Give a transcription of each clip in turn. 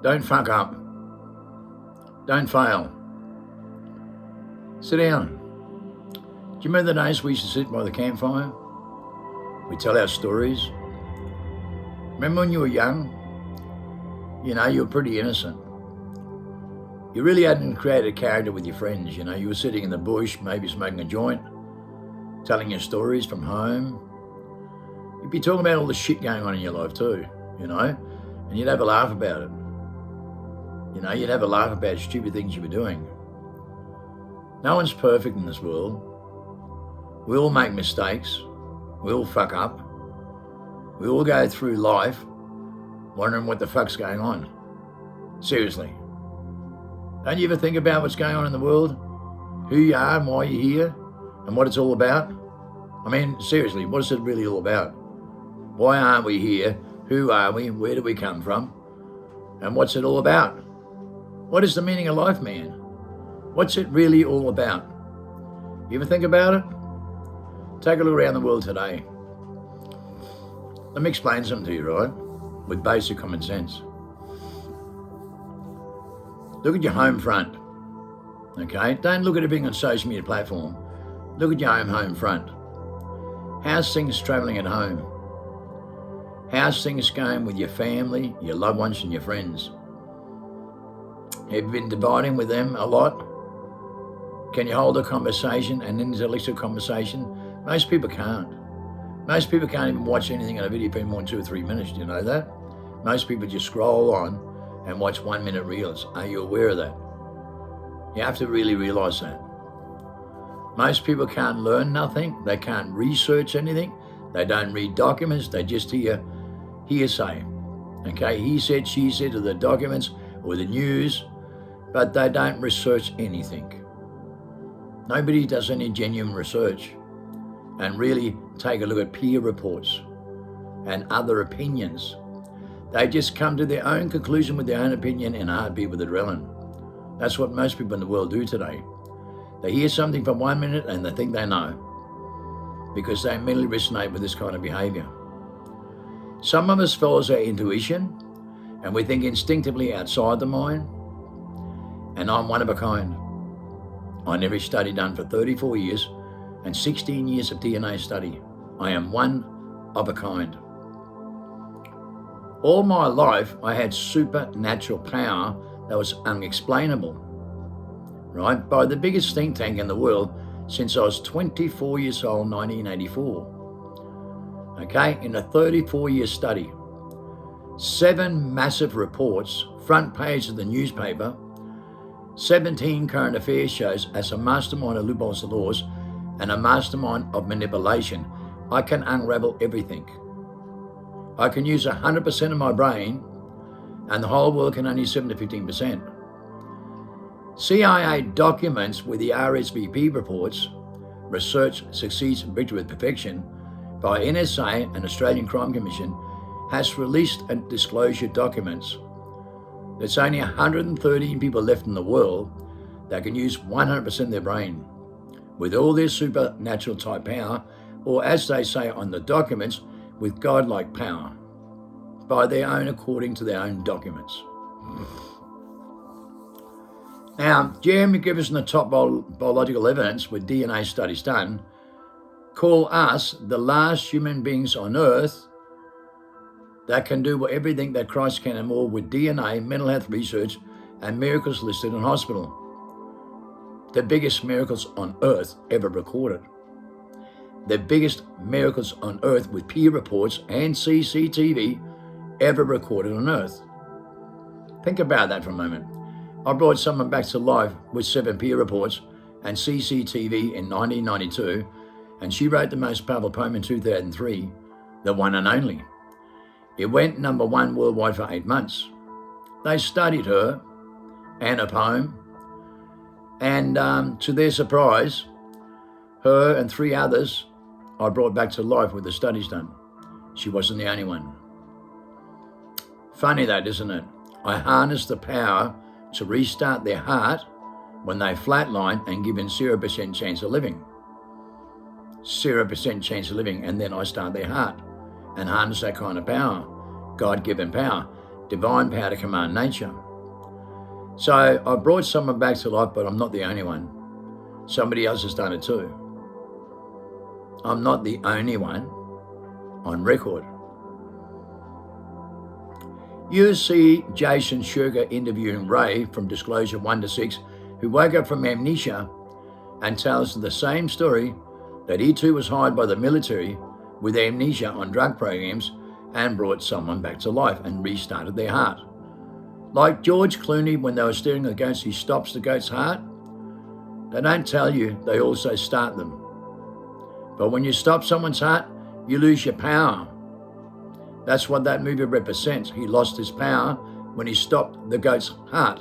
Don't fuck up. Don't fail. Sit down. Do you remember the days we used to sit by the campfire? We tell our stories. Remember when you were young? You know, you were pretty innocent. You really hadn't created a character with your friends. You know, you were sitting in the bush, maybe smoking a joint, telling your stories from home. You'd be talking about all the shit going on in your life too, you know, and you'd have a laugh about it. You know, you'd have a laugh about stupid things you were doing. No one's perfect in this world. We all make mistakes. We all fuck up. We all go through life wondering what the fuck's going on. Seriously. Don't you ever think about what's going on in the world? Who you are and why you're here and what it's all about? I mean, seriously, what is it really all about? Why aren't we here? Who are we? Where do we come from? And what's it all about? What is the meaning of life, man? What's it really all about? You ever think about it? Take a look around the world today. Let me explain something to you, right? With basic common sense. Look at your home front, okay? Don't look at everything on social media platform. Look at your home front. How's things travelling at home? How's things going with your family, your loved ones and your friends? Have you been dividing with them a lot? Can you hold a conversation, an intellectual conversation? Most people can't. Most people can't even watch anything on a video for more than 2 or 3 minutes, do you know that? Most people just scroll on and watch 1 minute reels. Are you aware of that? You have to really realise that. Most people can't learn nothing. They can't research anything. They don't read documents. They just hear hearsay. Okay, he said, she said, or the documents or the news, but they don't research anything. Nobody does any genuine research and really take a look at peer reports and other opinions. They just come to their own conclusion with their own opinion in a heartbeat with adrenaline. That's what most people in the world do today. They hear something for 1 minute and they think they know because they mentally resonate with this kind of behaviour. Some of us follows our intuition and we think instinctively outside the mind, and I'm one of a kind. I never studied done for 34 years and 16 years of DNA study. I am one of a kind. All my life, I had supernatural power that was unexplainable, right? By the biggest think tank in the world since I was 24 years old, 1984. Okay, in a 34-year study, 7 massive reports, front page of the newspaper, 17 current affairs shows as a mastermind of loopholes and laws and a mastermind of manipulation. I can unravel everything. I can use 100% of my brain and the whole world can only 7 to 15%. CIA documents with the RSVP reports, Research Succeeds in Victory with Perfection, by NSA and Australian Crime Commission, has released a disclosure documents. There's only 113 people left in the world that can use 100% of their brain with all their supernatural type power, or as they say on the documents, with godlike power, by their own, according to their own documents. Now, Jeremy Griffiths and the top biological evidence with DNA studies done call us the last human beings on earth that can do everything that Christ can and more with DNA, mental health research, and miracles listed in hospital. The biggest miracles on earth ever recorded. The biggest miracles on earth with peer reports and CCTV ever recorded on earth. Think about that for a moment. I brought someone back to life with 7 peer reports and CCTV in 1992, and she wrote the most powerful poem in 2003, The One and Only. It went #1 worldwide for 8 months. They studied her and her poem, and to their surprise, her and 3 others I brought back to life with the studies done. She wasn't the only one. Funny that, isn't it? I harnessed the power to restart their heart when they flatline and given 0% chance of living. 0% chance of living, and then I start their heart and harness that kind of power, God-given power. divine power to command nature. So I brought someone back to life, but I'm not the only one. Somebody else has done it too. I'm not the only one on record. You see Jason Sugar interviewing Ray from Disclosure 1 to 6, who woke up from amnesia and tells the same story, that he too was hired by the military with amnesia on drug programs and brought someone back to life and restarted their heart. Like George Clooney, when they were steering the goats, he stops the goat's heart. They don't tell you they also start them. But when you stop someone's heart, you lose your power. That's what that movie represents. He lost his power when he stopped the goat's heart,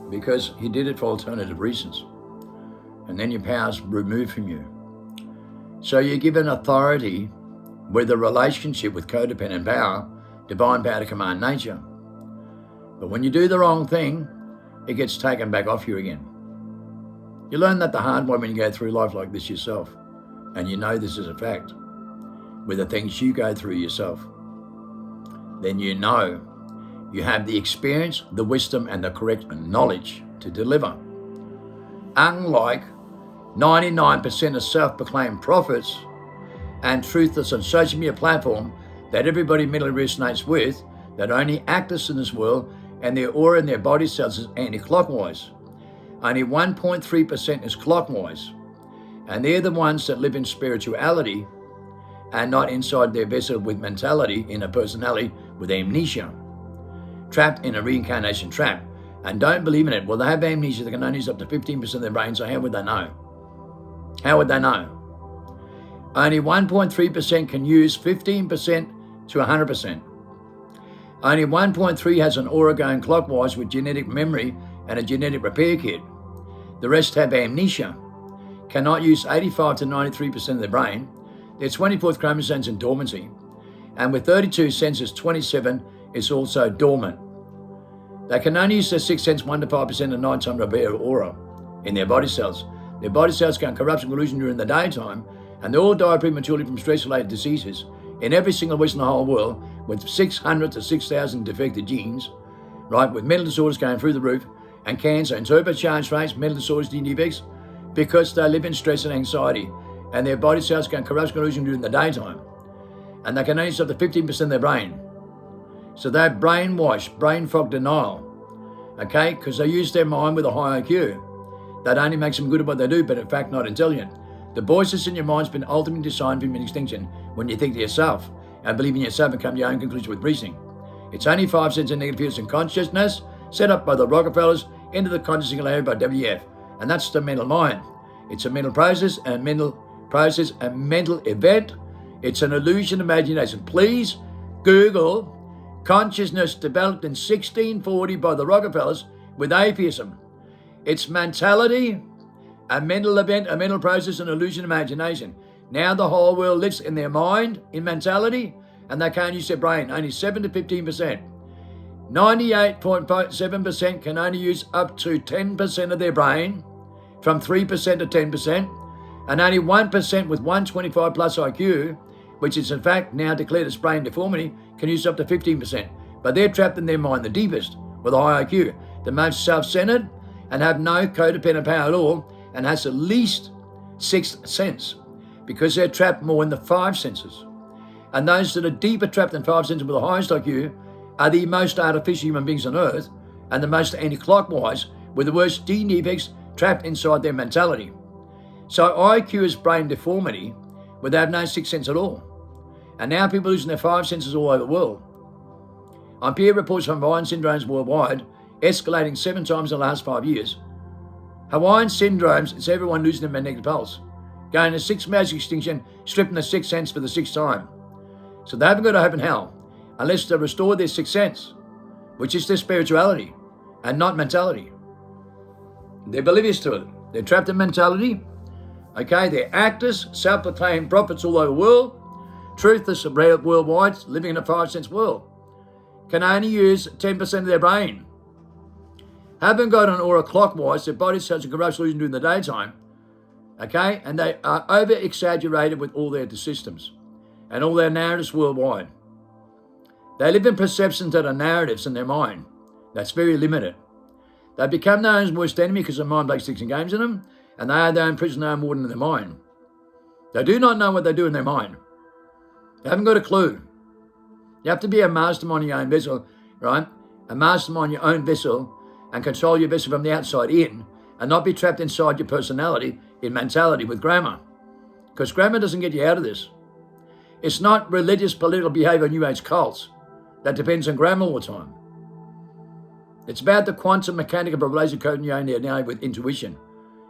because he did it for alternative reasons. And then your power's removed from you. So you're given authority with a relationship with codependent power, divine power to command nature. But when you do the wrong thing, it gets taken back off you again. You learn that the hard way when you go through life like this yourself. And you know this is a fact. With the things you go through yourself. Then you know you have the experience, the wisdom, and the correct knowledge to deliver. Unlike 99% of self-proclaimed prophets and truthless on social media platform that everybody mentally resonates with, that only actors in this world and their aura in their body cells is anti-clockwise. Only 1.3% is clockwise. And they're the ones that live in spirituality and not inside their vessel with mentality, in a personality with amnesia, trapped in a reincarnation trap, and don't believe in it. Well, they have amnesia, they can only use up to 15% of their brain, so how would they know? How would they know? Only 1.3% can use 15% to 100%. Only 1.3 has an aura going clockwise with genetic memory and a genetic repair kit. The rest have amnesia, cannot use 85 to 93% of their brain. Their 24th chromosome's in dormancy, and with 32 senses, 27 is also dormant. They can only use their sixth sense 1 to 5% of nighttime repair aura in their body cells. Their body cells can corrupt and collusion during the daytime, and they all die prematurely from stress-related diseases in every single West in the whole world, with 600 to 6,000 defective genes, right, with mental disorders going through the roof, and cancer and turbocharged rates, mental disorders, defects, because they live in stress and anxiety, and their body cells can corrupt and collusion during the daytime, and they can only use up to 15% of their brain. So they're brainwashed, brain fog denial, okay, because they use their mind with a high IQ. That only makes them good at what they do, but in fact not intelligent. The voices in your mind's been ultimately designed for human extinction when you think to yourself and believe in yourself and come to your own conclusion with reasoning. It's only 5 cents of negative fields in consciousness set up by the Rockefellers into the consciousness layer by WF, and that's the mental mind. It's a mental process and mental event. It's an illusion imagination. Please Google consciousness developed in 1640 by the Rockefellers with atheism. It's mentality, a mental event, a mental process, an illusion imagination. Now the whole world lives in their mind, in mentality, and they can't use their brain, only 7 to 15%. 98.7% can only use up to 10% of their brain, from 3% to 10%, and only 1% with 125 plus IQ, which is in fact now declared as brain deformity, can use up to 15%. But they're trapped in their mind, the deepest, with a high IQ, the most self-centered, and have no codependent power at all, and has the least sixth sense, because they're trapped more in the 5 senses. And those that are deeper trapped in 5 senses with the highest IQ are the most artificial human beings on earth, and the most anti-clockwise, with the worst gene defects trapped inside their mentality. So IQ is brain deformity, where they have no sixth sense at all. And now people are losing their 5 senses all over the world. On peer reports from Hawaiian syndromes worldwide, escalating 7 times in the last 5 years. Hawaiian syndromes is everyone losing their magnetic pulse, going to 6 mass extinction, stripping the sixth sense for the 6th time. So they haven't got to hope in hell unless they restore their sixth sense, which is their spirituality and not mentality. They're oblivious to it. They're trapped in mentality. Okay, they're actors, self-proclaimed prophets all over the world, truthless worldwide, living in a 5 sense world. Can only use 10% of their brain. Haven't got an aura clockwise, their body cells are corrupt illusion during the daytime. Okay, and they are over-exaggerated with all their systems and all their narratives worldwide. They live in perceptions that are narratives in their mind. That's very limited. They become their own worst enemy because their mind plays sticks and games in them, and they are their own prison, their own warden in their mind. They do not know what they do in their mind. They haven't got a clue. You have to be a mastermind in your own vessel, right? A mastermind in your own vessel and control your vessel from the outside in, and not be trapped inside your personality in mentality with grammar. Because grammar doesn't get you out of this. It's not religious, political behavior, New Age cults that depends on grammar all the time. It's about the quantum mechanical population code in your own DNA with intuition.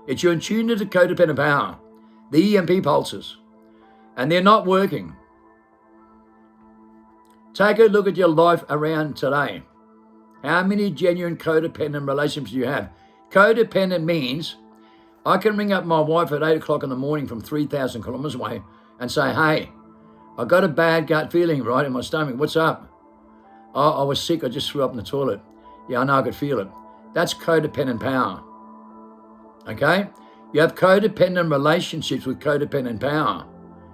It's your tune to codependent power, the EMP pulses, and they're not working. Take a look at your life around today. How many genuine codependent relationships do you have? Codependent means I can ring up my wife at 8 o'clock in the morning from 3,000 kilometers away and say, hey, I got a bad gut feeling right in my stomach. What's up? Oh, I was sick. I just threw up in the toilet. Yeah, I know I could feel it. That's codependent power. Okay? You have codependent relationships with codependent power,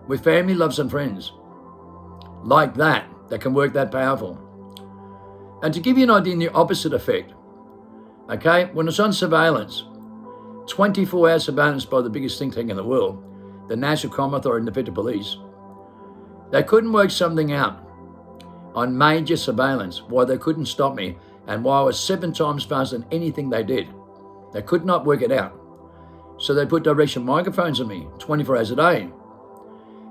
with family, loves, and friends. Like that can work that powerful. And to give you an idea in the opposite effect, okay, when it's on surveillance, 24-hour surveillance by the biggest think tank in the world, the National Crime Authority and the Federal Police, they couldn't work something out on major surveillance, why they couldn't stop me, and why I was 7 times faster than anything they did. They could not work it out. So they put direction microphones on me 24 hours a day,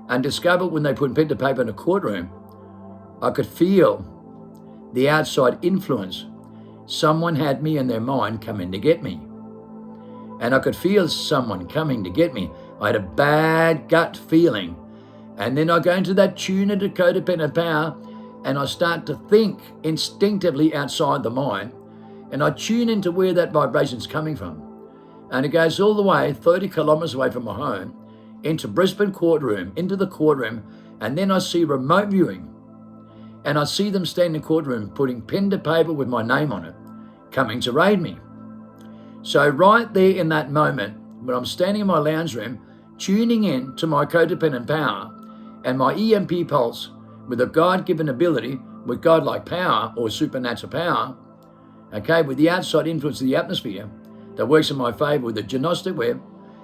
and discovered when they put pen to paper in a courtroom, I could feel the outside influence. Someone had me in their mind coming to get me. And I could feel someone coming to get me. I had a bad gut feeling. And then I go into that tune into codependent power, and I start to think instinctively outside the mind, and I tune into where that vibration's coming from. And it goes all the way 30 kilometers away from my home into Brisbane courtroom, into the courtroom, and then I see remote viewing. And I see them stand in the courtroom putting pen to paper with my name on it, coming to raid me. So right there in that moment, when I'm standing in my lounge room, tuning in to my codependent power and my EMP pulse with a God-given ability, with God-like power or supernatural power, okay, with the outside influence of the atmosphere that works in my favor with the gnostic web,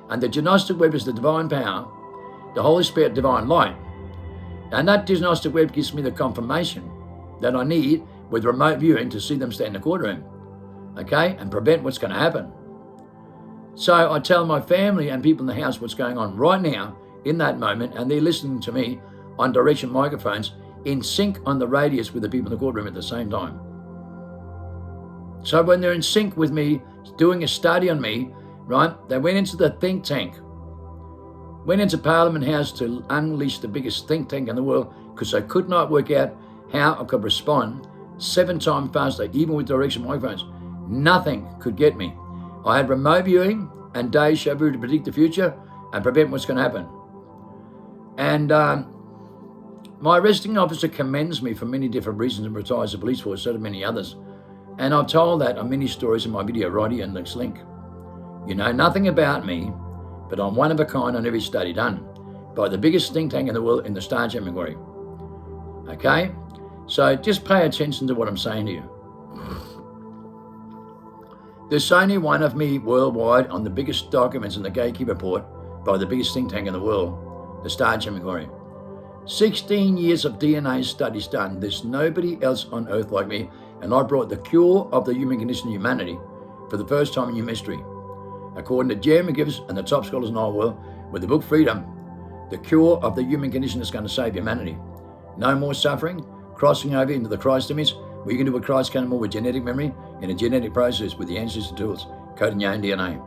and the gnostic web is the divine power, the Holy Spirit, divine light. And that gnostic web gives me the confirmation that I need with remote viewing to see them stay in the courtroom, okay, and prevent what's going to happen. So I tell my family and people in the house what's going on right now in that moment, and they're listening to me on direction microphones in sync on the radius with the people in the courtroom at the same time. So when they're in sync with me, doing a study on me, right, they went into the think tank, went into Parliament House to unleash the biggest think tank in the world because they could not work out how I could respond 7 times faster, even with direction microphones. Nothing could get me. I had remote viewing and deja vu to predict the future and prevent what's going to happen. And my arresting officer commends me for many different reasons and retires the police force, so do many others. And I've told that on many stories in my video right here in this link. You know nothing about me, but I'm one of a kind on every study done by the biggest think tank in the world in the star category. Okay? So just pay attention to what I'm saying to you. There's only one of me worldwide on the biggest documents in the Gatekeeper Report by the biggest think tank in the world, the star category. 16 years of DNA studies done. There's nobody else on earth like me, and I brought the cure of the human condition to humanity for the first time in human history. According to Jeremy Gibbs and the top scholars in the whole world, with the book Freedom, the cure of the human condition is going to save humanity. No more suffering, crossing over into the Christ image, where you can do what Christ can more with genetic memory in a genetic process with the answers and tools, coding your own DNA.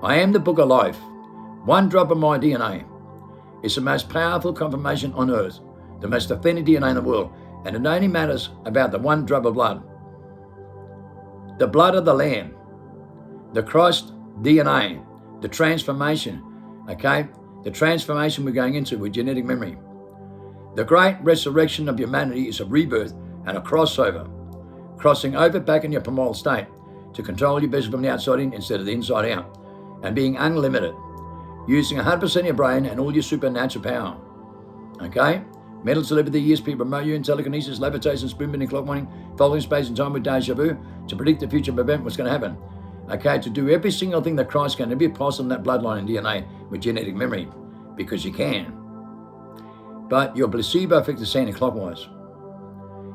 I am the book of life. One drop of my DNA is the most powerful confirmation on earth, the most authentic DNA in the world, and it only matters about the one drop of blood. The blood of the Lamb, the Christ DNA, the transformation, okay? The transformation we're going into with genetic memory. The great resurrection of humanity is a rebirth and a crossover, crossing over back in your primal state to control your business from the outside in instead of the inside out, and being unlimited, using 100% of your brain and all your supernatural power, okay? Mental telepathy, yes, people promote you in telekinesis, levitation, spoon bending, clock warning, following space and time with deja vu to predict the future event, what's going to happen. Okay, to do every single thing that Christ can, to be possible in that bloodline and DNA with genetic memory, because you can. But your placebo effect is anti-clockwise.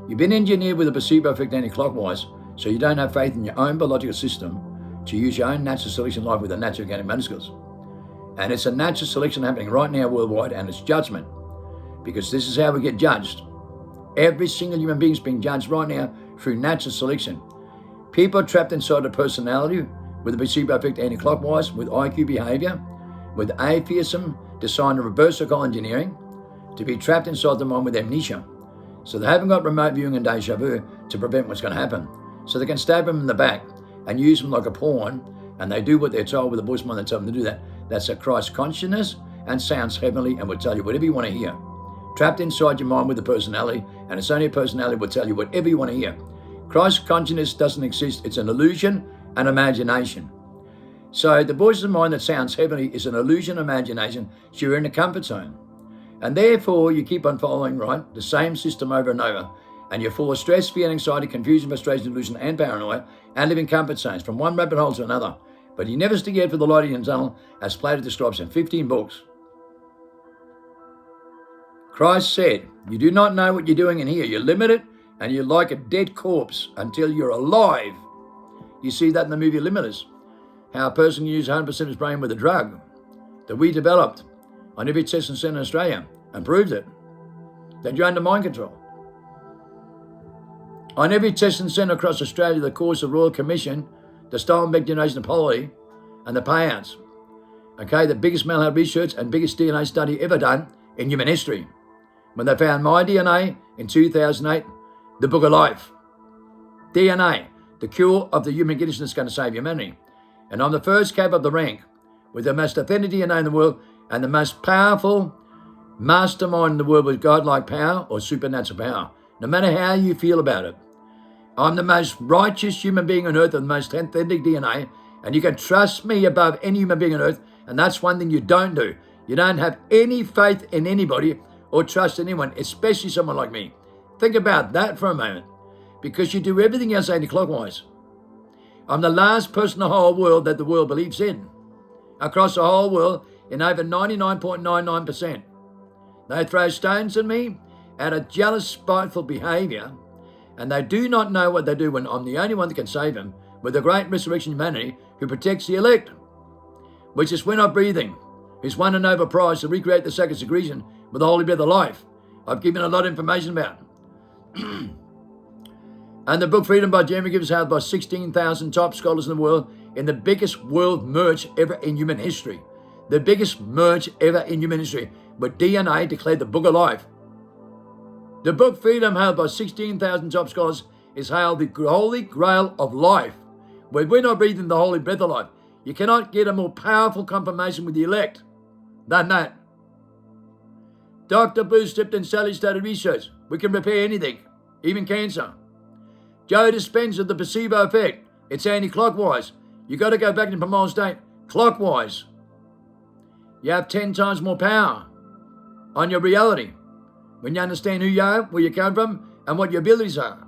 You've been engineered with a placebo effect anti-clockwise, so you don't have faith in your own biological system to use your own natural selection life with the natural organic manuscripts. And it's a natural selection happening right now worldwide, and it's judgment. Because this is how we get judged. Every single human being is being judged right now through natural selection. People are trapped inside a personality with a placebo effect anti-clockwise, with IQ behavior, with atheism, designed to reverse psychological engineering, to be trapped inside the mind with amnesia. So they haven't got remote viewing and deja vu to prevent what's going to happen. So they can stab them in the back and use them like a pawn, and they do what they're told with the voice mind that tells them to do that. That's a Christ consciousness and sounds heavenly and will tell you whatever you want to hear. Trapped inside your mind with a personality, and it's only a personality will tell you whatever you want to hear. Christ consciousness doesn't exist. It's an illusion and imagination. So the voice of mind that sounds heavenly is an illusion, imagination, so you're in a comfort zone. And therefore, you keep on following, right, the same system over and over, and you're full of stress, fear, anxiety, confusion, frustration, delusion, and paranoia, and live in comfort zones from one rabbit hole to another. But you never stick out for the light in the tunnel, as Plato describes in 15 books. Christ said, you do not know what you're doing in here. You're limited, and you're like a dead corpse until you're alive. You see that in the movie Limitless, how a person can use 100% of his brain with a drug that we developed on every test and center in Australia and proved it, that you're under mind control. On every test and center across Australia, the course of Royal Commission, the stolen back generation of poverty, and the payouts. Okay, the biggest mental health research and biggest DNA study ever done in human history. When they found my DNA in 2008, the Book of Life. DNA, the cure of the human condition that's going to save humanity. And I'm the first cab of the rank with the most authentic DNA in the world and the most powerful mastermind in the world with godlike power or supernatural power. No matter how you feel about it. I'm the most righteous human being on earth with the most authentic DNA, and you can trust me above any human being on earth, and that's one thing you don't do. You don't have any faith in anybody or trust anyone, especially someone like me. Think about that for a moment, because you do everything else anti-clockwise. I'm the last person in the whole world that the world believes in. Across the whole world, in over 99.99%. They throw stones at me out of jealous, spiteful behavior, and they do not know what they do when I'm the only one that can save them with the great resurrection of humanity who protects the elect, which is we're not breathing, who's won a Nobel Prize to recreate the second secretion with the holy breath of life. I've given a lot of information about. And the book Freedom by Jeremy gives out by 16,000 top scholars in the world in the biggest world merge ever in human history. The biggest merge ever in human history, with DNA declared the Book of Life. The book Freedom, held by 16,000 top scholars, is hailed the holy grail of life, where we're not breathing the holy breath of life. You cannot get a more powerful confirmation with the elect than that. Dr. Bruce Lipton Sally started research. We can repair anything, even cancer. Joe Dispenza, the placebo effect. It's anti-clockwise. You got to go back into primal state clockwise. You have 10 times more power on your reality when you understand who you are, where you come from, and what your abilities are.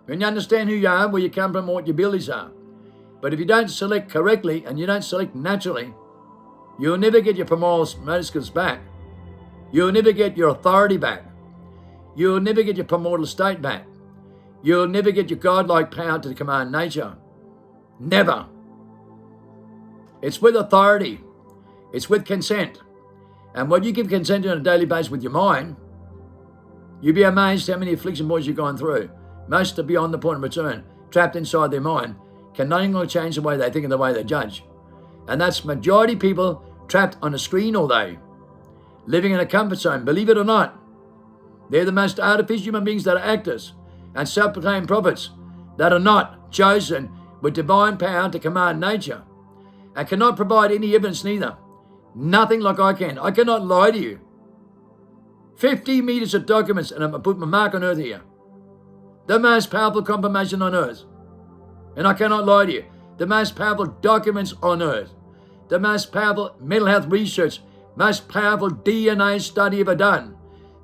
When you understand who you are, where you come from, and what your abilities are. But if you don't select correctly and you don't select naturally, you'll never get your primal motor back. You'll never get your authority back. You'll never get your primordial state back. You'll never get your godlike power to command nature. Never. It's with authority. It's with consent. And what you give consent to on a daily basis with your mind, you'll be amazed how many affliction points you've gone through. Most are beyond the point of return, trapped inside their mind, can no longer change the way they think and the way they judge. And that's majority people trapped on a screen all day, living in a comfort zone, believe it or not. They're the most artificial human beings that are actors and self-proclaimed prophets that are not chosen with divine power to command nature and cannot provide any evidence neither. Nothing like I can. I cannot lie to you. 50 meters of documents, and I'm going to put my mark on earth here. The most powerful confirmation on earth. And I cannot lie to you. The most powerful documents on earth. The most powerful mental health research, Most powerful DNA study ever done.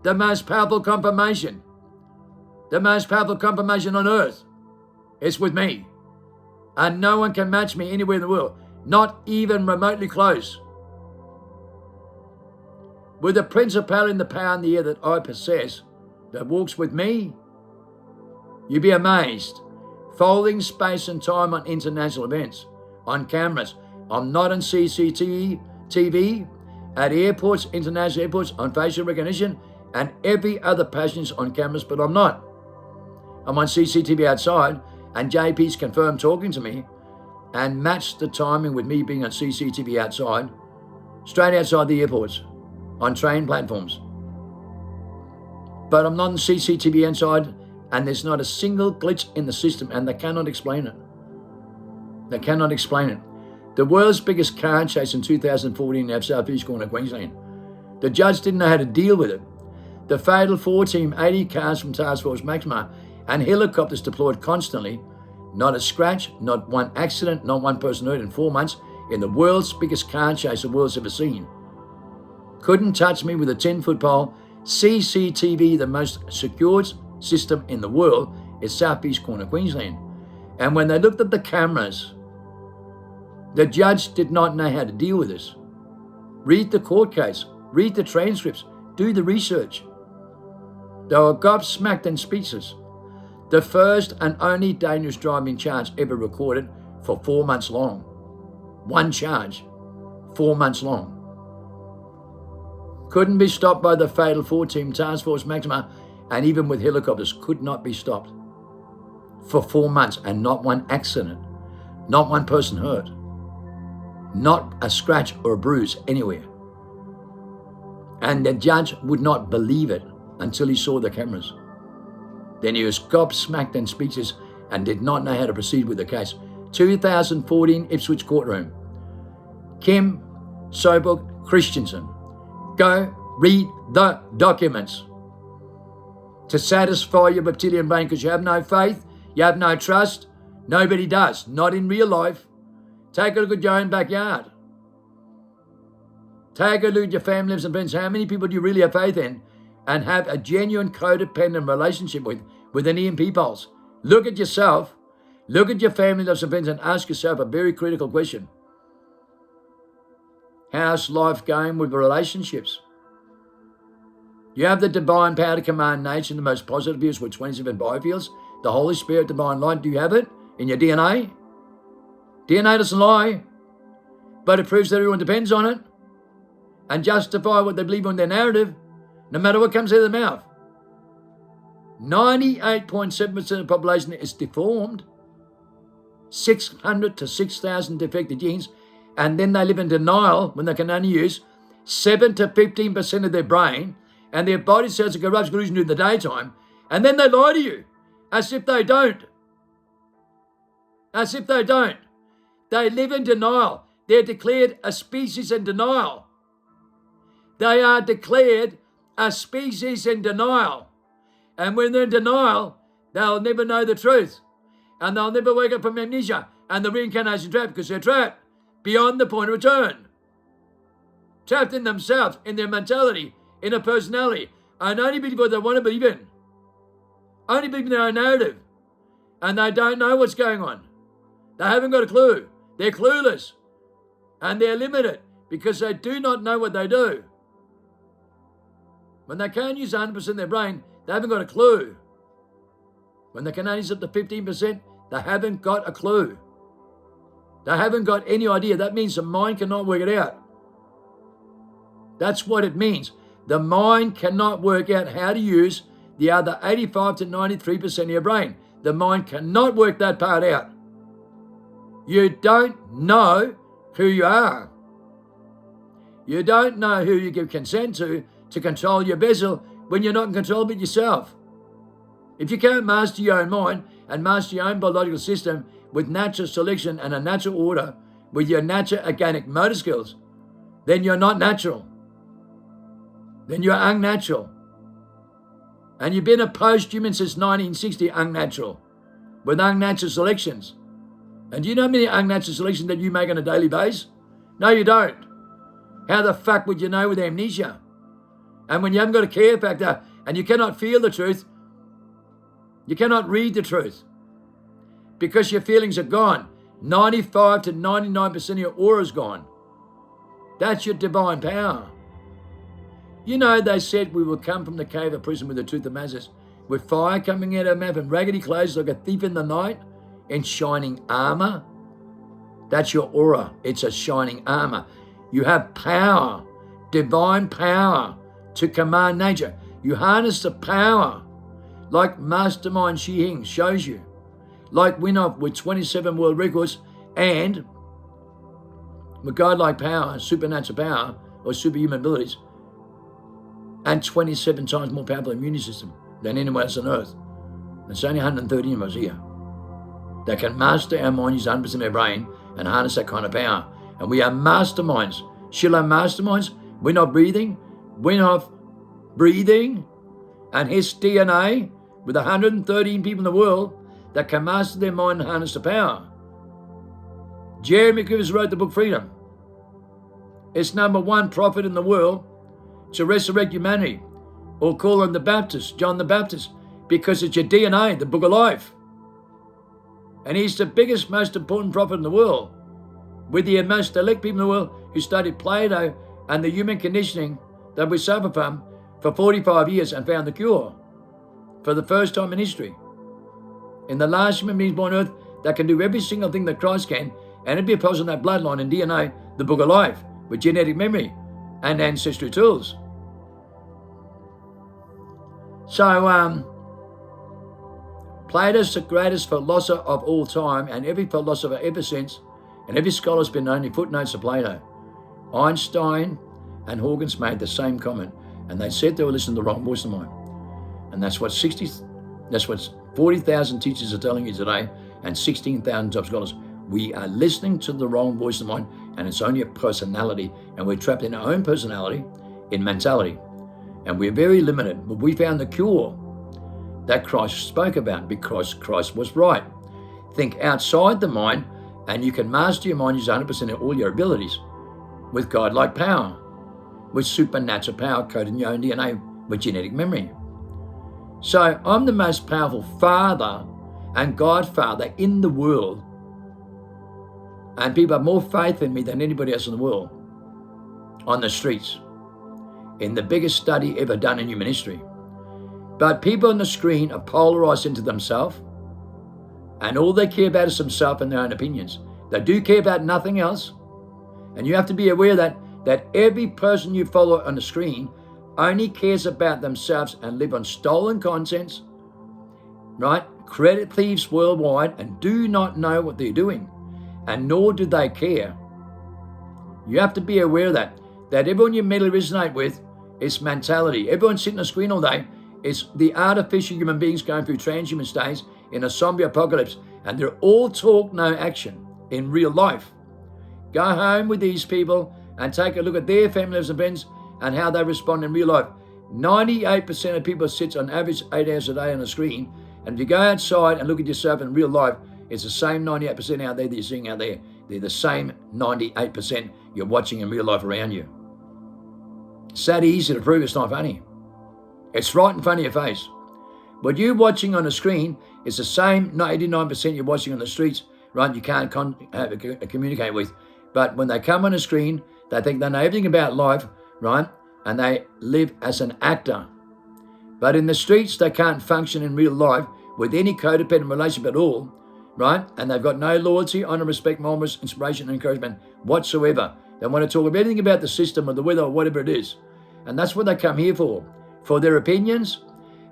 The most powerful confirmation. The most powerful confirmation on earth. It's with me. And no one can match me anywhere in the world. Not even remotely close. With the principality and the power in the air that I possess, that walks with me, you'd be amazed. Folding space and time on international events, on cameras. I'm not on CCTV, at airports, international airports, on facial recognition, and every other passage's on cameras, but I'm not. I'm on CCTV outside, and JP's confirmed talking to me, and matched the timing with me being on CCTV outside, straight outside the airports, on train platforms. But I'm not on CCTV inside, and there's not a single glitch in the system, and they cannot explain it. They cannot explain it. The world's biggest car chase in 2014 in southeast corner of Queensland. The judge didn't know how to deal with it. The Fatal 4 team, 80 cars from Task Force Maxima, and helicopters deployed constantly. Not a scratch, not one accident, not one person hurt in 4 months in the world's biggest car chase the world's ever seen. Couldn't touch me with a 10-foot pole. CCTV, the most secured system in the world, is southeast corner Queensland. And when they looked at the cameras, the judge did not know how to deal with this. Read the court case, read the transcripts, do the research. They were gobsmacked and speechless. The first and only dangerous driving charge ever recorded for 4 months long. One charge, 4 months long. Couldn't be stopped by the Fatal 4 team, Task Force Maxima, and even with helicopters, could not be stopped. For 4 months, and not one accident, not one person hurt, not a scratch or a bruise anywhere. And the judge would not believe it until he saw the cameras. Then he was gobsmacked and speechless and did not know how to proceed with the case. 2014 Ipswich courtroom. Kim Sobuk Christensen. Go read the documents. To satisfy your reptilian brain, because you have no faith, you have no trust. Nobody does, not in real life. Take a look at your own backyard. Take a look at your family members and friends. How many people do you really have faith in and have a genuine codependent relationship with an EMP pulse? Look at yourself, look at your family members and friends, and ask yourself a very critical question. How's life going with relationships? You have the divine power to command nature in the most positive views with 27 biofields. The Holy Spirit, divine light, do you have it in your DNA? DNA doesn't lie, but it proves that everyone depends on it and justify what they believe on their narrative, no matter what comes out of their mouth. 98.7% of the population is deformed, 600 to 6,000 defective genes, and then they live in denial when they can only use 7 to 15% of their brain, and their body cells are corrupt illusion during the daytime, and then they lie to you as if they don't. As if they don't. They live in denial. They're declared a species in denial. They are declared a species in denial. And when they're in denial, they'll never know the truth. And they'll never wake up from amnesia and the reincarnation trap, because they're trapped beyond the point of return. Trapped in themselves, in their mentality, in a personality, and only believe what they want to believe in. Only believe in their own narrative. And they don't know what's going on. They haven't got a clue. They're clueless. And they're limited because they do not know what they do. When they can't use 100% of their brain, they haven't got a clue. When they can only use up to 15%, they haven't got a clue. They haven't got any idea. That means the mind cannot work it out. That's what it means. The mind cannot work out how to use the other 85 to 93% of your brain. The mind cannot work that part out. You don't know who you are. You don't know who you give consent to control your vessel when you're not in control of it yourself. If you can't master your own mind and master your own biological system with natural selection and a natural order, with your natural organic motor skills, then you're not natural. Then you're unnatural. And you've been a post-human since 1960, unnatural, with unnatural selections. And do you know how many unnatural selections that you make on a daily basis? No, you don't. How the fuck would you know with amnesia? And when you haven't got a care factor and you cannot feel the truth, you cannot read the truth because your feelings are gone. 95 to 99% of your aura is gone. That's your divine power. You know, they said we will come from the cave of prison with the truth of Moses, with fire coming out of our mouth and raggedy clothes like a thief in the night and shining armor. That's your aura. It's a shining armor. You have power, divine power to command nature. You harness the power like Mastermind Shi Hing shows you, like Winoff with 27 world records and with godlike power, supernatural power or superhuman abilities, and 27 times more powerful immune system than anyone else on earth. There's only 130 of us here that can master our mind, use 100% of our brain and harness that kind of power. And we are masterminds. Shilla masterminds. We're not breathing. We're not breathing. And his DNA with 113 people in the world that can master their mind and harness the power. Jeremy Rivers wrote the book Freedom. It's #1 prophet in the world to resurrect humanity, or call him the Baptist, John the Baptist, because it's your DNA, the book of life. And he's the biggest, most important prophet in the world, with the most elect people in the world who studied Plato and the human conditioning that we suffer from for 45 years and found the cure for the first time in history. In the last human beings born on earth that can do every single thing that Christ can, and it'd be a person in that bloodline and DNA, the book of life, with genetic memory and ancestry tools. So, Plato's the greatest philosopher of all time, and every philosopher ever since, and every scholar's been only footnotes to Plato. Einstein and Hawkins made the same comment, and they said they were listening to the wrong voice of mine. And that's what 40,000 teachers are telling you today, and 16,000 top scholars. We are listening to the wrong voice of mine, and it's only a personality, and we're trapped in our own personality, in mentality. And we're very limited, but we found the cure that Christ spoke about because Christ was right. Think outside the mind, and you can master your mind, use 100% of all your abilities with godlike power, with supernatural power coded in your own DNA, with genetic memory. So I'm the most powerful father and godfather in the world, and people have more faith in me than anybody else in the world on the streets, in the biggest study ever done in human history. But people on the screen are polarized into themselves, and all they care about is themselves and their own opinions. They do care about nothing else. And you have to be aware that every person you follow on the screen only cares about themselves and live on stolen contents, right? Credit thieves worldwide, and do not know what they're doing, and nor do they care. You have to be aware of that everyone you mentally resonate with is mentality. Everyone sitting on the screen all day is the artificial human beings going through transhuman states in a zombie apocalypse, and they're all talk, no action in real life. Go home with these people and take a look at their families and friends and how they respond in real life. 98% of people sit on average 8 hours a day on a screen, and if you go outside and look at yourself in real life, it's the same 98% out there that you're seeing out there. They're the same 98% you're watching in real life around you. It's that easy to prove it's not funny. It's right in front of your face. What you're watching on the screen is the same 89% you're watching on the streets, right? You can't communicate with. But when they come on the screen, they think they know everything about life, right? And they live as an actor. But in the streets, they can't function in real life with any codependent relationship at all, right? And they've got no loyalty, honor, respect, morals, inspiration, and encouragement whatsoever. They want to talk about anything about the system or the weather or whatever it is. And that's what they come here for their opinions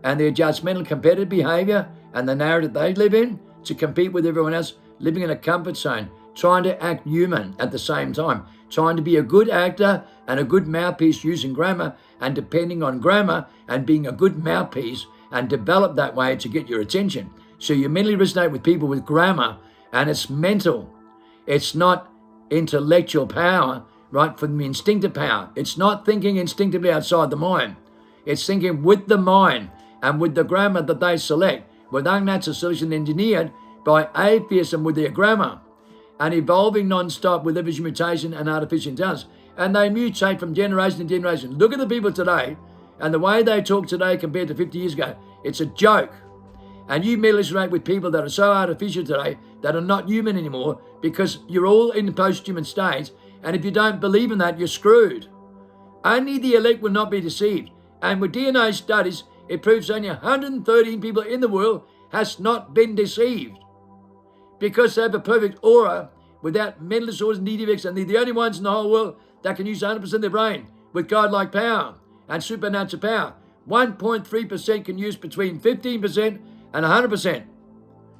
and their judgmental competitive behavior and the narrative they live in to compete with everyone else, living in a comfort zone, trying to act human at the same time, trying to be a good actor and a good mouthpiece using grammar and depending on grammar and being a good mouthpiece and develop that way to get your attention. So you mentally resonate with people with grammar, and it's mental. It's not intellectual power, right, from the instinctive power. It's not thinking instinctively outside the mind. It's thinking with the mind and with the grammar that they select, with unnatural solution engineered by atheism with their grammar, and evolving non-stop with evolution, mutation, and artificial intelligence. and they mutate from generation to generation. Look at the people today and the way they talk today compared to 50 years ago. It's a joke. And you relate with people that are so artificial today that are not human anymore because you're all in the post-human stage. And if you don't believe in that, you're screwed. Only the elect will not be deceived. And with DNA studies, it proves only 113 people in the world has not been deceived because they have a perfect aura without mental disorders and defects, and they're the only ones in the whole world that can use 100% of their brain with godlike power and supernatural power. 1.3% can use between 15% and 100%.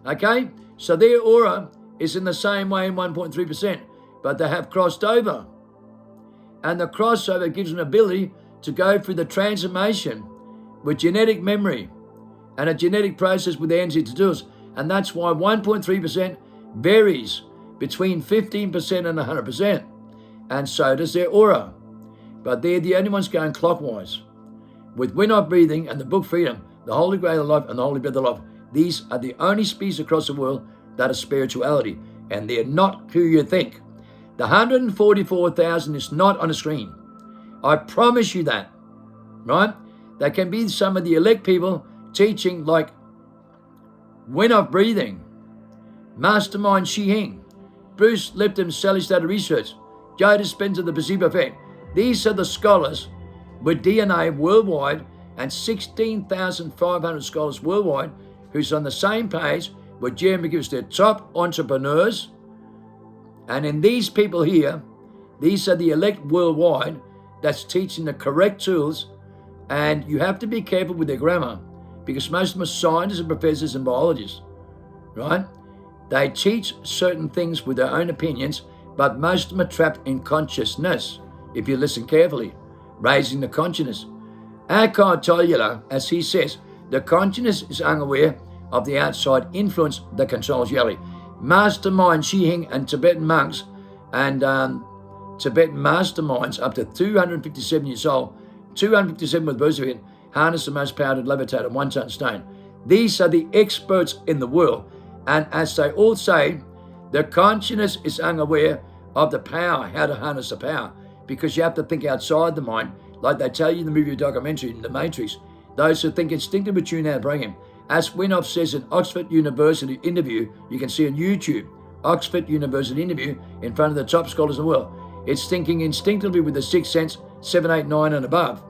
Okay? So their aura is in the same way in 1.3%, but they have crossed over. And the crossover gives them an ability to go through the transformation with genetic memory and a genetic process with the energy to do it. And that's why 1.3% varies between 15% and 100%. And so does their aura. But they're the only ones going clockwise. With We're Not Breathing and the book Freedom, the Holy Grail of Life and the Holy Breath of Life, these are the only species across the world that are spirituality. And they're not who you think. The 144,000 is not on the screen. I promise you that. Right? They can be some of the elect people teaching like We're Not Breathing, Mastermind Shihing, Bruce Lipton's Sally Study Research, Joe Dispenza, the placebo effect. These are the scholars with DNA worldwide and 16,500 scholars worldwide who's on the same page with Jeremy gives their top entrepreneurs. And in these people here, these are the elect worldwide that's teaching the correct tools. And you have to be careful with their grammar because most of them are scientists and professors and biologists, right? They teach certain things with their own opinions, but most of them are trapped in consciousness, if you listen carefully, raising the consciousness. Eckhart Tolle, as he says, the consciousness is unaware of the outside influence that controls reality. Mastermind Shihing and Tibetan monks and Tibetan masterminds up to 257 years old, 257 with Buddhism, harness the most power to levitate a 1 ton stone. These are the experts in the world. And as they all say, the consciousness is unaware of the power, how to harness the power, because you have to think outside the mind, like they tell you in the movie documentary, in The Matrix. Those who think instinctively tune out bring him. As Winoff says in Oxford University interview, you can see on YouTube, Oxford University interview in front of the top scholars in the world. It's thinking instinctively with the 6th sense, 7, 8, 9 and above.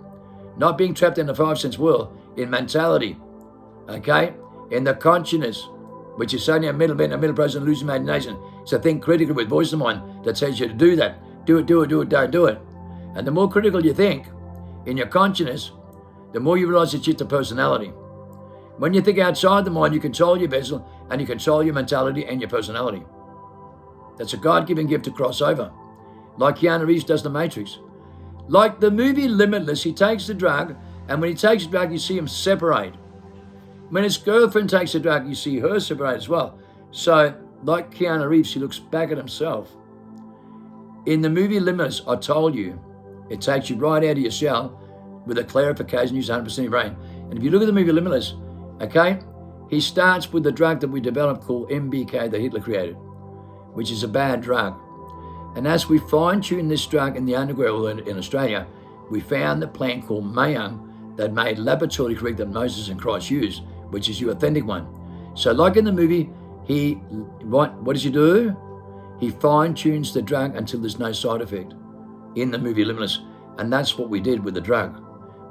Not being trapped in the 5 sense world, in mentality, okay? In the consciousness, which is only a middle process and losing imagination. So think critically with voice of mind that says you to do that. Do it, don't do it. And the more critical you think in your consciousness, the more you realize it's just a personality. When you think outside the mind, you control your vessel and you control your mentality and your personality. That's a God-given gift to cross over. Like Keanu Reeves does The Matrix. Like the movie Limitless, he takes the drug, and when he takes the drug, you see him separate. When his girlfriend takes the drug, you see her separate as well. So, like Keanu Reeves, he looks back at himself. In the movie Limitless, I told you, it takes you right out of your shell with a clarification, use 100% of your brain. And if you look at the movie Limitless, okay, he starts with the drug that we developed called MBK that Hitler created, which is a bad drug. And as we fine-tuned this drug in the underground in Australia, we found the plant called Mayang that made laboratory correct that Moses and Christ used, which is your authentic one. So like in the movie, what does he do? He fine-tunes the drug until there's no side effect in the movie Limitless. And that's what we did with the drug.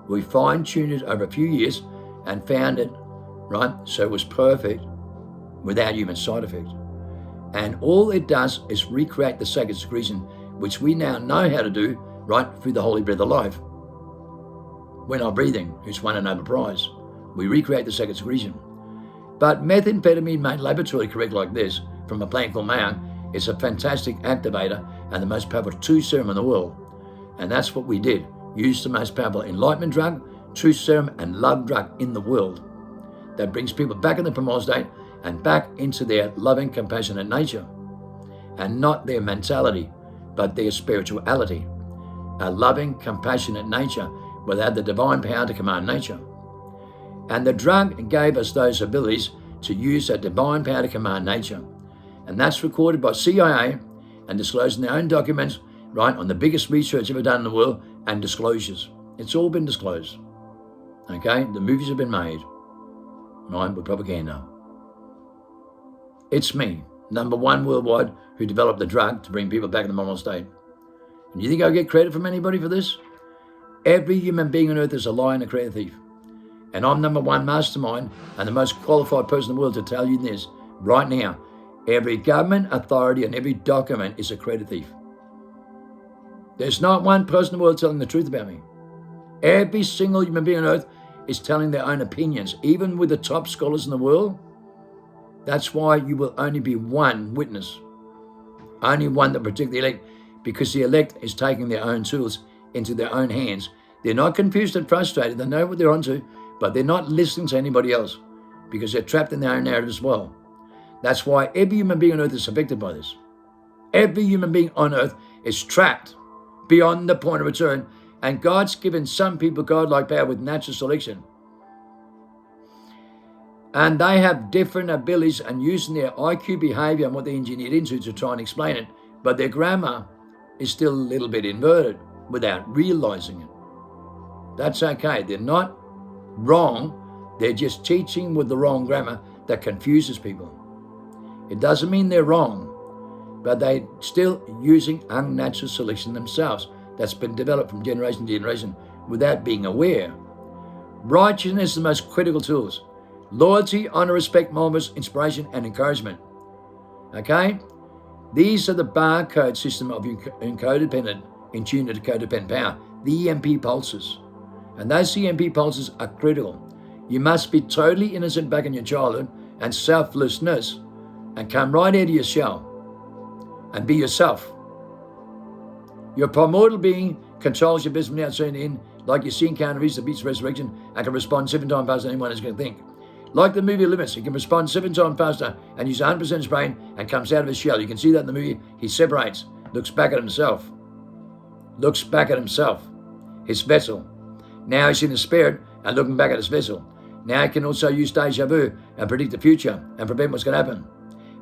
We fine-tuned it over a few years and found it, right? So it was perfect without human side effect. And all it does is recreate the sacred secretion, which we now know how to do, right, through the Holy Breath of Life. We're Not Breathing, who's won a Nobel Prize. We recreate the sacred secretion. But methamphetamine made laboratory correct like this, from a plant called Mayang, is a fantastic activator and the most powerful truth serum in the world. And that's what we did. Use the most powerful enlightenment drug, truth serum, and love drug in the world. That brings people back in the primal state and back into their loving, compassionate nature. And not their mentality, but their spirituality. A loving, compassionate nature without the divine power to command nature. And the drug gave us those abilities to use that divine power to command nature. And that's recorded by CIA and disclosed in their own documents right, on the biggest research ever done in the world and disclosures. It's all been disclosed. Okay? The movies have been made, right, with propaganda. It's me, number one worldwide, who developed the drug to bring people back in the normal state. And you think I'll get credit from anybody for this? Every human being on earth is a liar and a creative thief. And I'm number one mastermind and the most qualified person in the world to tell you this right now. Every government authority and every document is a creative thief. There's not one person in the world telling the truth about me. Every single human being on earth is telling their own opinions, even with the top scholars in the world. That's why you will only be one witness, only one that protect the elect, because the elect is taking their own tools into their own hands. They're not confused and frustrated. They know what they're onto, but they're not listening to anybody else because they're trapped in their own narrative as well. That's why every human being on earth is affected by this. Every human being on earth is trapped beyond the point of return, and God's given some people godlike power with natural selection. And they have different abilities and using their IQ behavior and what they engineered into to try and explain it, but their grammar is still a little bit inverted without realizing it. That's okay. They're not wrong. They're just teaching with the wrong grammar that confuses people. It doesn't mean they're wrong, but they're still using unnatural selection themselves that's been developed from generation to generation without being aware. Righteousness is the most critical tools. Loyalty, honor, respect, moments, inspiration, and encouragement. Okay? These are the barcode system of encodependent in tune to codependent power, the EMP pulses. And those EMP pulses are critical. You must be totally innocent back in your childhood and selflessness and come right out of your shell and be yourself. Your primordial being controls your business from the outside in, like you see in Reach the Beats of Resurrection, and can respond 7 times faster than anyone is going to think. Like the movie Limits, he can respond 7 times faster and use 100% of his brain and comes out of his shell. You can see that in the movie. He separates, looks back at himself, his vessel. Now he's in the spirit and looking back at his vessel. Now he can also use deja vu and predict the future and prevent what's going to happen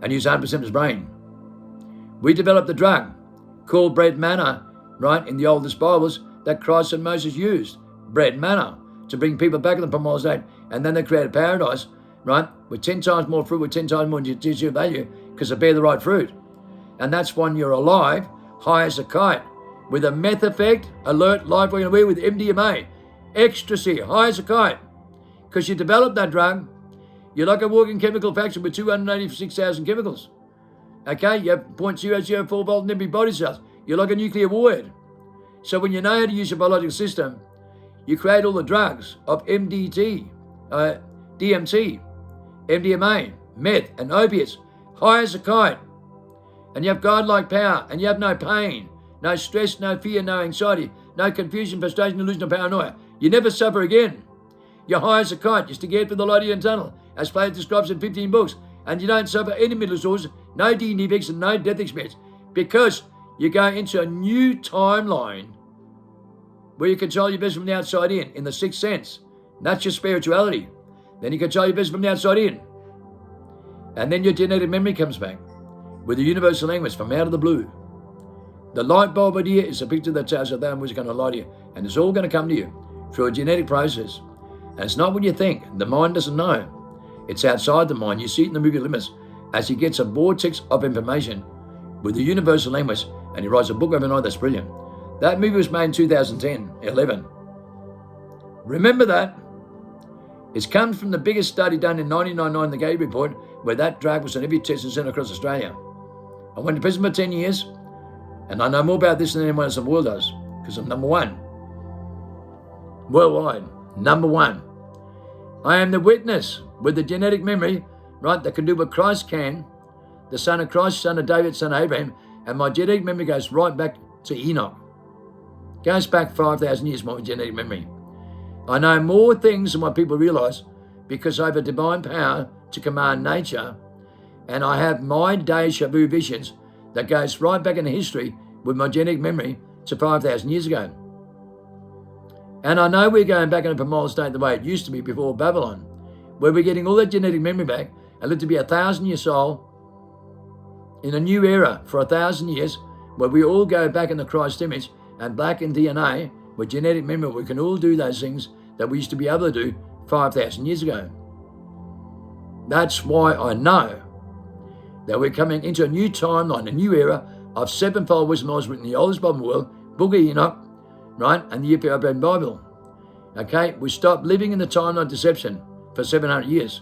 and use 100% of his brain. We developed a drug called bread manna, right, in the oldest Bibles that Christ and Moses used, bread manna, to bring people back in the primordial state, and then they created paradise, right, with 10 times more fruit, with 10 times more nutritional value, because they bear the right fruit. And that's when you're alive, high as a kite, with a meth effect, alert, life working away with MDMA, ecstasy, high as a kite, because you developed that drug. You're like a walking chemical factory with 286,000 chemicals. Okay, you have 0.004 volt in every body cells. You're like a nuclear warhead. So when you know how to use your biological system, you create all the drugs of DMT, MDMA, meth, and opiates, high as a kite. And you have godlike power, and you have no pain, no stress, no fear, no anxiety, no confusion, frustration, delusion, or paranoia. You never suffer again. You're high as a kite. You stick your head for the light of your tunnel, as Plato describes in 15 books, and you don't suffer any mental disorders, no DNA defects, and no death experience, because you go into a new timeline where you control your business from the outside in the sixth sense. That's your spirituality. Then you control your business from the outside in. And then your genetic memory comes back with the universal language from out of the blue. The light bulb idea is a picture that tells you that which is going to lie to you. And it's all going to come to you through a genetic process. And it's not what you think. The mind doesn't know. It's outside the mind. You see it in the movie Limits as he gets a vortex of information with the universal language, and he writes a book overnight that's brilliant. That movie was made in 2010-11. Remember that. It's come from the biggest study done in 1999, the Gay Report, where that drug was on every testing centre across Australia. I went to prison for 10 years, and I know more about this than anyone else in the world does, because I'm number one. Worldwide, number one. I am the witness with the genetic memory, right, that can do what Christ can, the son of Christ, son of David, son of Abraham, and my genetic memory goes right back to Enoch. Goes back 5,000 years, my genetic memory. I know more things than what people realise because I have a divine power to command nature, and I have my deja vu visions that goes right back into history with my genetic memory to 5,000 years ago. And I know we're going back in a primordial state the way it used to be before Babylon, where we're getting all that genetic memory back and live to be 1,000 years old in a new era for 1,000 years where we all go back in the Christ image and back in DNA with genetic memory. We can all do those things that we used to be able to do 5,000 years ago. That's why I know that we're coming into a new timeline, a new era of sevenfold wisdom knowledge written in the oldest Bible in the world, Book of Enoch, right, and the Ethiopian Bible. Okay, we stopped living in the timeline of deception for 700 years.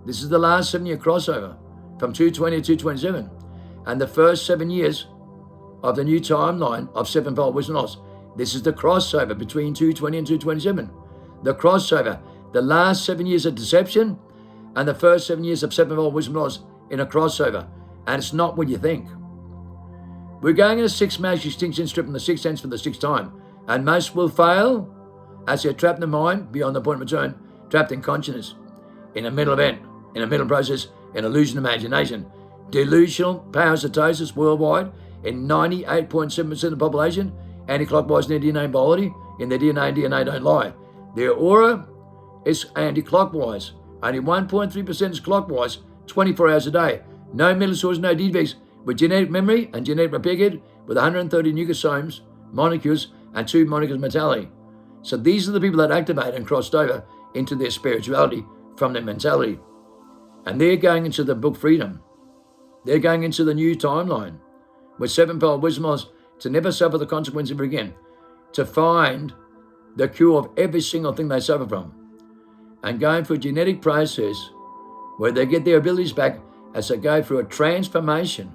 This is the last 7-year crossover from 220 to 227. And the first 7 years of the new timeline of sevenfold wisdom knowledge. This is the crossover between 220 and 227. The crossover, the last 7 years of deception and the first 7 years of sevenfold wisdom knowledge in a crossover. And it's not what you think. We're going in a sixth mass extinction strip in the sixth sense for the sixth time. And most will fail as they're trapped in the mind, beyond the point of return, trapped in consciousness, in a mental event, in a mental process, in illusion imagination. Delusional parasitosis worldwide in 98.7% of the population, anti-clockwise in their DNA biology, in their DNA don't lie. Their aura is anti-clockwise. Only 1.3% is clockwise, 24 hours a day. No mental source, no defects, with genetic memory and genetic repair kit with 130 nucleosomes, molecules, and 2 molecules of metality. So these are the people that activate and crossed over into their spirituality from their mentality. And they're going into the book freedom. They're going into the new timeline with sevenfold wisdom knowledge to never suffer the consequence ever again, to find the cure of every single thing they suffer from, and going through a genetic process where they get their abilities back as they go through a transformation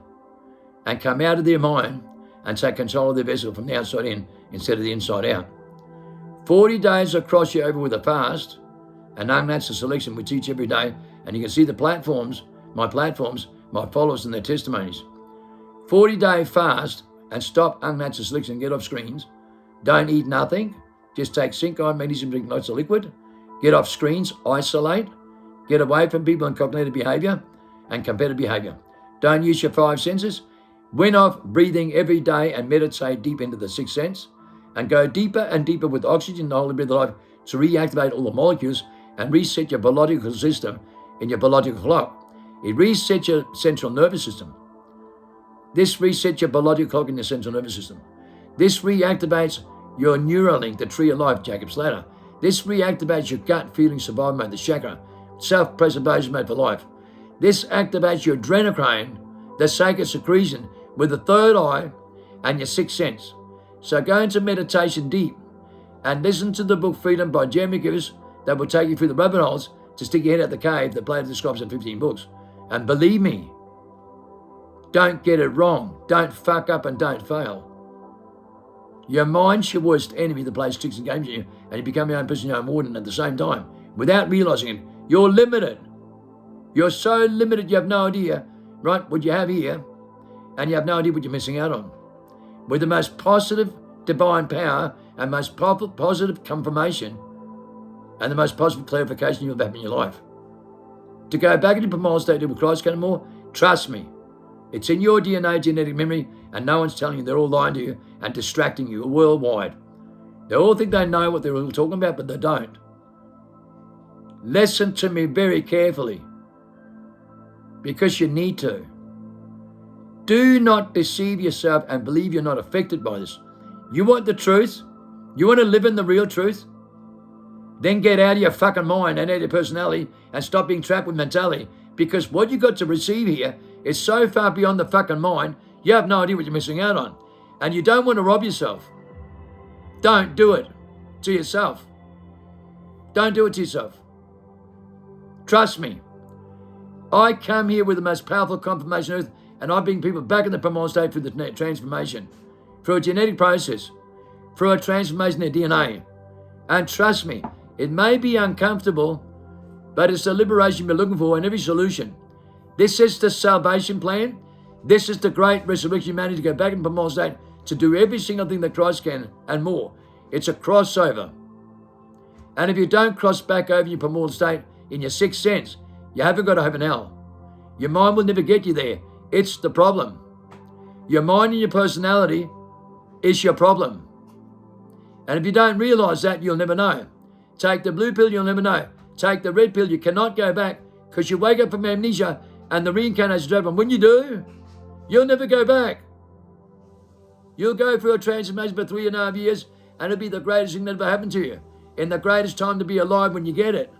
and come out of their mind and take control of their vessel from the outside in instead of the inside out. 40 days of cross you over with a fast, and unnatural selection we teach every day, and you can see the platforms, my followers and their testimonies. 40-day fast and stop unnatural selection, get off screens. Don't eat nothing, just take zinc, iron, magnesium, drink lots of liquid. Get off screens, isolate, get away from people and cognitive behavior and competitive behavior. Don't use your 5 senses. Win off breathing every day and meditate deep into the sixth sense, and go deeper and deeper with oxygen, the holy breath of life, to reactivate all the molecules and reset your biological system in your biological clock. It resets your central nervous system. This resets your biological clock in your central nervous system. This reactivates your Neuralink, the tree of life, Jacob's ladder. This reactivates your gut feeling survival mode, the chakra, self-preservation mode for life. This activates your adrenochrome, the sacred secretion, with the third eye and your sixth sense. So go into meditation deep and listen to the book Freedom by Jeremy Givers that will take you through the rabbit holes to stick your head out the cave that Plato describes in 15 books. And believe me, don't get it wrong. Don't fuck up and don't fail. Your mind's your worst enemy that plays tricks and games on you, and you become your own person, your own warden at the same time. Without realizing it, you're limited. You're so limited you have no idea, right, what you have here, and you have no idea what you're missing out on. With the most positive divine power and most positive confirmation and the most positive clarification you'll have in your life. To go back into primal state with Christ more, trust me, it's in your DNA genetic memory, and no one's telling you. They're all lying to you and distracting you worldwide. They all think they know what they're all talking about, but they don't. Listen to me very carefully, because you need to. Do not deceive yourself and believe you're not affected by this. You want the truth? You want to live in the real truth? Then get out of your fucking mind and out of your personality and stop being trapped with mentality, because what you got to receive here is so far beyond the fucking mind, you have no idea what you're missing out on. And you don't want to rob yourself. Don't do it to yourself. Don't do it to yourself. Trust me. I come here with the most powerful confirmation on earth, and I bring people back in the primal state through the transformation, through a genetic process, through a transformation in their DNA. And trust me, it may be uncomfortable, but it's the liberation you're looking for in every solution. This is the salvation plan. This is the great resurrection of humanity to go back in primal state to do every single thing that Christ can and more. It's a crossover. And if you don't cross back over your primal state in your sixth sense, you haven't got a heaven and hell. Your mind will never get you there. It's the problem. Your mind and your personality is your problem. And if you don't realize that, you'll never know. Take the blue pill, you'll never know. Take the red pill, you cannot go back, because you wake up from amnesia and the reincarnation happen. When you do, you'll never go back. You'll go through a transformation for 3.5 years, and it'll be the greatest thing that ever happened to you. In the greatest time to be alive when you get it.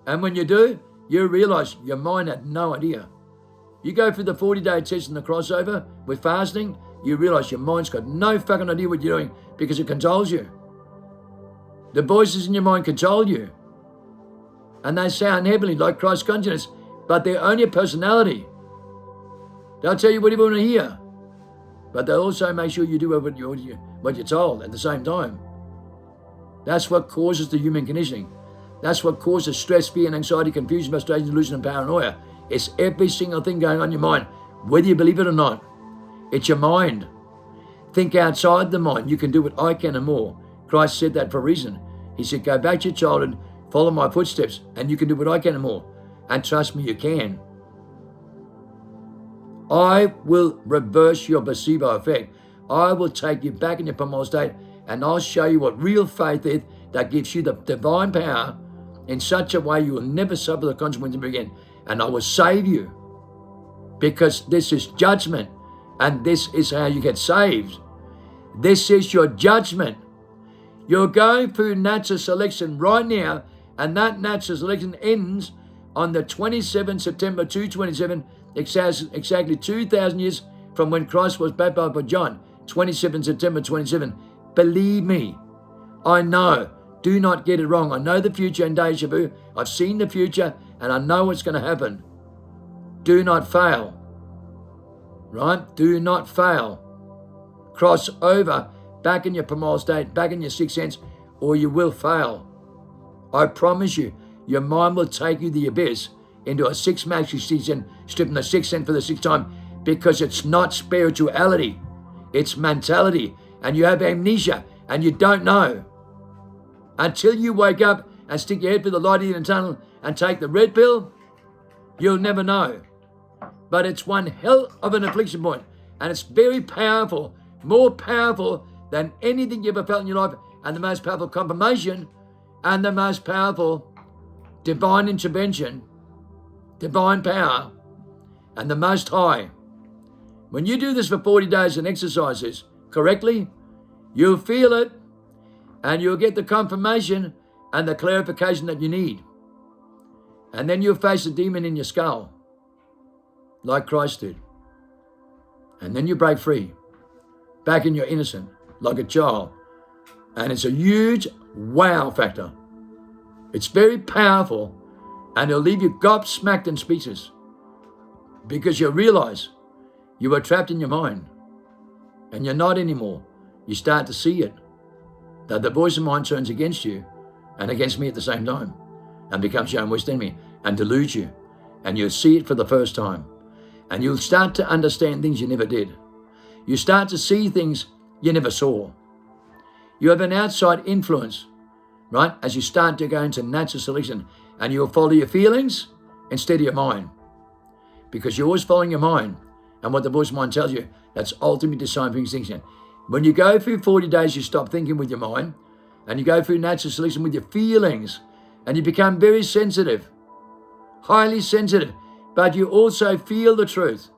And when you do, you realize your mind had no idea. You go through the 40-day test and the crossover with fasting, you realize your mind's got no fucking idea what you're doing because it controls you. The voices in your mind control you. And they sound heavenly like Christ consciousness, but they're only a personality. They'll tell you what you want to hear, but they'll also make sure you do what you're told at the same time. That's what causes the human conditioning. That's what causes stress, fear, and anxiety, confusion, frustration, delusion, and paranoia. It's every single thing going on in your mind, whether you believe it or not. It's your mind. Think outside the mind. You can do what I can and more. Christ said that for a reason. He said, go back to your childhood, follow my footsteps, and you can do what I can and more. And trust me, you can. I will reverse your placebo effect. I will take you back in your primal state, and I'll show you what real faith is that gives you the divine power in such a way you will never suffer the consequences again. And I will save you, because this is judgment, and this is how you get saved. This is your judgment. You're going through natural selection right now, and that natural selection ends on the 27th September 227, exactly 2,000 years from when Christ was baptized by John, 27 September 27. Believe me, I know. Do not get it wrong. I know the future in deja vu. I've seen the future, and I know what's going to happen. Do not fail. Right? Do not fail. Cross over back in your primal state, back in your sixth sense, or you will fail. I promise you, your mind will take you the abyss into a sixth matrix season, stripping the sixth sense for the sixth time, because it's not spirituality. It's mentality. And you have amnesia, and you don't know. Until you wake up and stick your head through the light in the tunnel and take the red pill, you'll never know. But it's one hell of an affliction point, and it's very powerful, more powerful than anything you ever felt in your life, and the most powerful confirmation, and the most powerful divine intervention, divine power, and the Most High. When you do this for 40 days and exercise this correctly, you'll feel it, and you'll get the confirmation and the clarification that you need. And then you'll face a demon in your skull, like Christ did. And then you break free, back in your innocent, like a child. And it's a huge wow factor. It's very powerful, and it'll leave you gobsmacked and speechless, because you realize you were trapped in your mind, and you're not anymore. You start to see it, that the voice of mind turns against you and against me at the same time, and becomes your own worst enemy and deludes you. And you'll see it for the first time. And you'll start to understand things you never did. You start to see things you never saw. You have an outside influence, right? As you start to go into natural selection, and you'll follow your feelings instead of your mind. Because you're always following your mind. And what the voice of mind tells you, that's ultimately deciphering things. When you go through 40 days, you stop thinking with your mind, and you go through natural selection with your feelings, and you become very sensitive, highly sensitive, but you also feel the truth.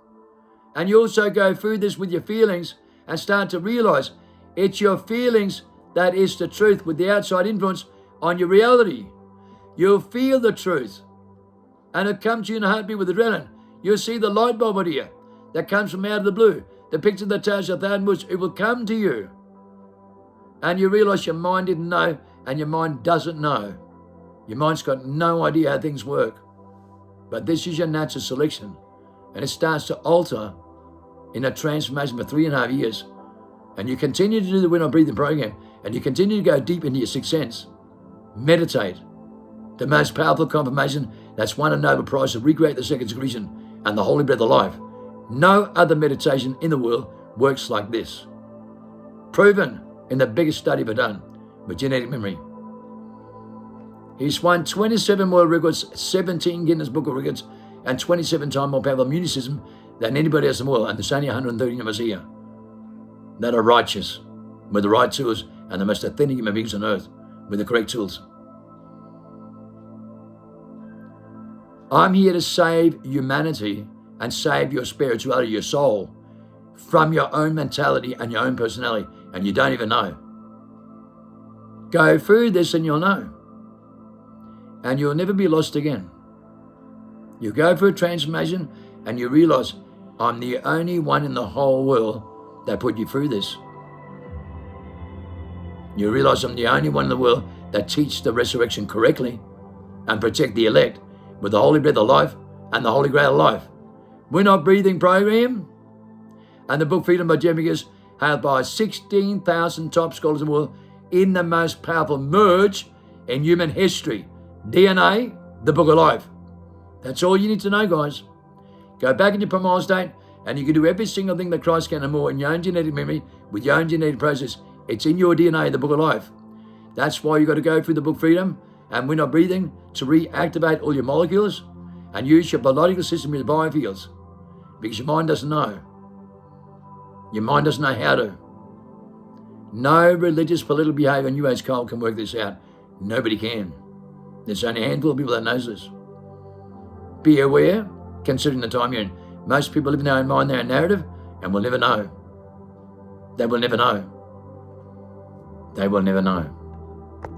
And you also go through this with your feelings and start to realize it's your feelings that is the truth with the outside influence on your reality. You'll feel the truth, and it comes to you in a heartbeat with adrenaline. You'll see the light bulb idea that comes from out of the blue. The picture that tells you 1,000 words, it will come to you. And you realize your mind didn't know, and your mind doesn't know. Your mind's got no idea how things work. But this is your natural selection. And it starts to alter in a transformation for 3.5 years. And you continue to do the When I Breathe program, and you continue to go deep into your sixth sense. Meditate. The most powerful confirmation that's won a Nobel Prize to recreate the second secretion and the holy breath of life. No other meditation in the world works like this. Proven in the biggest study ever done with genetic memory. He's won 27 world records, 17 Guinness Book of Records, and 27 times more powerful immune system than anybody else in the world. And there's only 130 of us here that are righteous with the right tools and the most authentic human beings on earth with the correct tools. I'm here to save humanity and save your spirituality, your soul. from your own mentality and your own personality, and you don't even know. Go through this and you'll know. And you'll never be lost again. You go through a transformation and you realize, I'm the only one in the whole world that put you through this. You realize I'm the only one in the world that teach the resurrection correctly and protect the elect with the Holy Breath of Life and the Holy Grail of Life. We're Not Breathing program and the book Freedom by Jeremy is held by 16,000 top scholars in the world in the most powerful merge in human history. DNA, the book of life. That's all you need to know, guys. Go back in your primal state and you can do every single thing that Christ can and more in your own genetic memory with your own genetic process. It's in your DNA, the book of life. That's why you got to go through the book Freedom and We're Not Breathing to reactivate all your molecules and use your biological system with biofields, because your mind doesn't know. Your mind doesn't know how to. No religious political behavior in New Age cult can work this out. Nobody can. There's only a handful of people that knows this. Be aware, considering the time you're in. Most people live in their own mind, their own narrative, and will never know. They will never know. They will never know.